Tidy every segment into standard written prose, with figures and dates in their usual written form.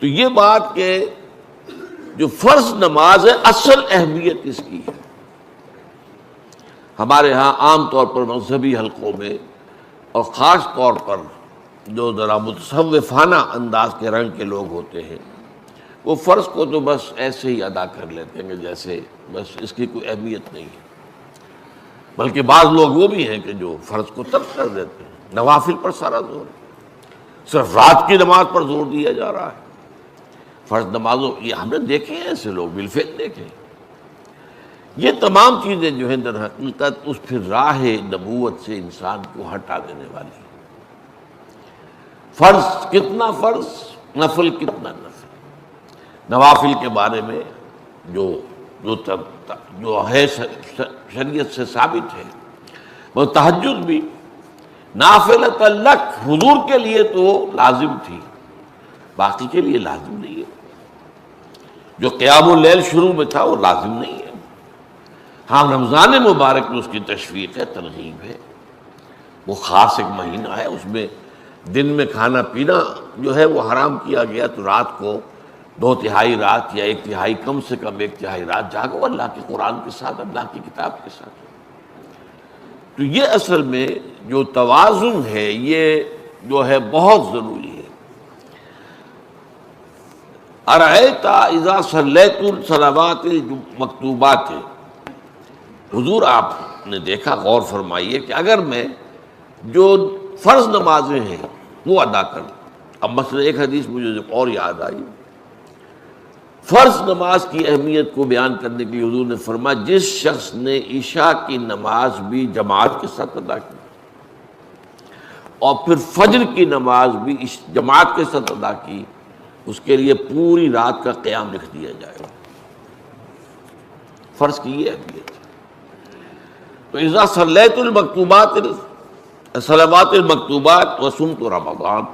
تو یہ بات کہ جو فرض نماز ہے اصل اہمیت اس کی ہے. ہمارے ہاں عام طور پر مذہبی حلقوں میں اور خاص طور پر جو ذرا متصوفانہ انداز کے رنگ کے لوگ ہوتے ہیں وہ فرض کو تو بس ایسے ہی ادا کر لیتے ہیں کہ جیسے بس اس کی کوئی اہمیت نہیں ہے. بلکہ بعض لوگ وہ بھی ہیں کہ جو فرض کو ترک کر دیتے ہیں. نوافل پر سارا زور ہے، صرف رات کی نماز پر زور دیا جا رہا ہے. فرض نمازوں یہ ہم نے دیکھے ہیں ایسے لوگ، بالفعل دیکھے. یہ تمام چیزیں جو ہیں در حقیقت اس پھر راہ نبوت سے انسان کو ہٹا دینے والی ہیں. فرض کتنا فرض، نفل کتنا نفل. نوافل کے بارے میں جو ہے شریعت سے ثابت ہے، وہ تہجد بھی نافلۃ لک، حضور کے لیے تو لازم تھی، باقی کے لیے لازم نہیں ہے. جو قیام اللیل شروع میں تھا وہ لازم نہیں ہے. ہاں رمضان مبارک میں اس کی تشویق ہے، ترغیب ہے. وہ خاص ایک مہینہ ہے، اس میں دن میں کھانا پینا جو ہے وہ حرام کیا گیا، تو رات کو 2/3 رات یا 1/3 کم سے کم 1/3 رات جاگو اللہ کے قرآن کے ساتھ، اللہ کی کتاب کے ساتھ. تو یہ اصل میں جو توازن ہے یہ جو ہے بہت ضروری ہے. ارأیت اذا صلیت الصلوات المکتوبات، حضور آپ نے دیکھا، غور فرمائیے کہ اگر میں جو فرض نمازیں ہیں وہ ادا کروں. اب مثلا ایک حدیث مجھے اور یاد آئی، فرض نماز کی اہمیت کو بیان کرنے کے لیے حضور نے فرمایا جس شخص نے عشاء کی نماز بھی جماعت کے ساتھ ادا کی اور پھر فجر کی نماز بھی جماعت کے ساتھ ادا کی، اس کے لیے پوری رات کا قیام لکھ دیا جائے گا. فرض کی یہ اہمیت. تو اذا صلیت المکتوبات صلوات المکتوبات وصمت رمضان،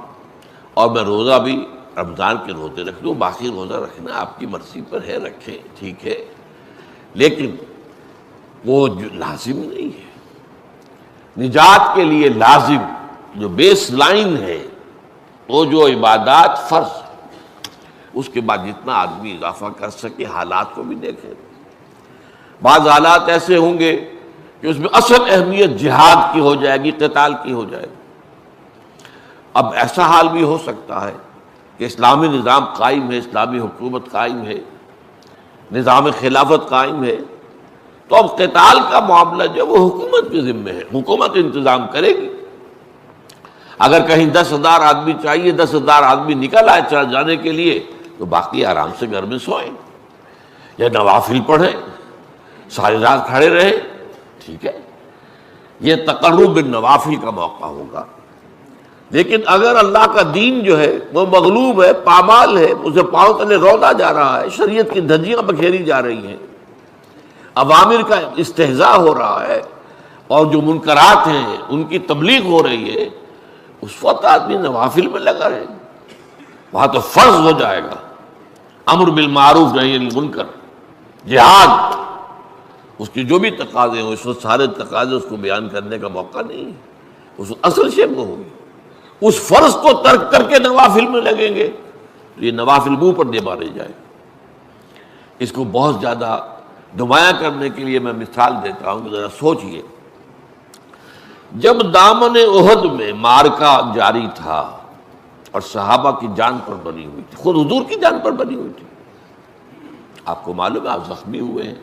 اور میں روزہ بھی رمضان کے روزے رکھ دوں، باقی روزہ رکھنا آپ کی مرضی پر ہے، رکھیں ٹھیک ہے، لیکن وہ جو لازم نہیں ہے. نجات کے لیے لازم جو بیس لائن ہے وہ جو عبادات فرض، اس کے بعد جتنا آدمی اضافہ کر سکے. حالات کو بھی دیکھیں، بعض حالات ایسے ہوں گے کہ اس میں اصل اہمیت جہاد کی ہو جائے گی، قتال کی ہو جائے گی. اب ایسا حال بھی ہو سکتا ہے کہ اسلامی نظام قائم ہے، اسلامی حکومت قائم ہے، نظام خلافت قائم ہے، تو اب قتال کا معاملہ جو وہ حکومت کے ذمہ ہے، حکومت انتظام کرے گی. اگر کہیں 10,000 آدمی چاہیے، 10,000 آدمی نکل آئے چل جانے کے لیے، تو باقی آرام سے گھر میں سوئیں یا نوافل پڑھیں، ساری رات کھڑے رہیں، ٹھیک ہے. یہ تقرب بالنوافل کا موقع ہوگا. لیکن اگر اللہ کا دین جو ہے وہ مغلوب ہے، پامال ہے، اسے پاؤں تلے رودا جا رہا ہے، شریعت کی دھجیاں بکھیری جا رہی ہیں، اوامر کا استہزاء ہو رہا ہے، اور جو منکرات ہیں ان کی تبلیغ ہو رہی ہے، اس وقت آدمی نوافل میں لگا رہے، وہاں تو فرض ہو جائے گا امر بالمعروف نہی عن المنکر، جہاد، اس کی جو بھی تقاضے ہوں، اس وقت سارے تقاضے اس کو بیان کرنے کا موقع نہیں ہے. اس اصل شے وہ ہوگی. اس فرض کو ترک کر کے نوافل میں لگیں گے تو یہ نوافل منہ پر دے مارے جائے. اس کو بہت زیادہ نمایاں کرنے کے لیے میں مثال دیتا ہوں کہ ذرا سوچئے. جب دامن احد میں معرکہ جاری تھا اور صحابہ کی جان پر بنی ہوئی تھی، خود حضور کی جان پر بنی ہوئی تھی، آپ کو معلوم ہے آپ زخمی ہوئے ہیں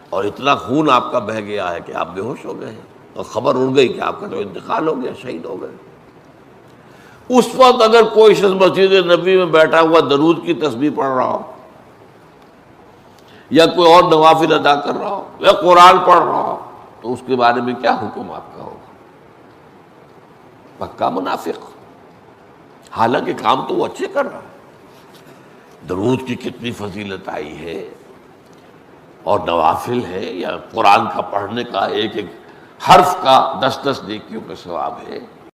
اور اتنا خون آپ کا بہہ گیا ہے کہ آپ بے ہوش ہو گئے ہیں، اور خبر اڑ گئی کہ آپ کا تو انتقال ہو گیا، شہید ہو گئے. اس وقت اگر کوئی شخص مسجد نبوی میں بیٹھا ہوا درود کی تسبیح پڑھ رہا ہو، یا کوئی اور نوافل ادا کر رہا ہو، یا قرآن پڑھ رہا ہو، تو اس کے بارے میں کیا حکم آپ کا ہوگا؟ پکا منافق. حالانکہ کام تو وہ اچھے کر رہا ہے، درود کی کتنی فضیلت آئی ہے، اور نوافل ہے، یا قرآن کا پڑھنے کا ایک ایک حرف کا 10 نیکیوں کا ثواب ہے.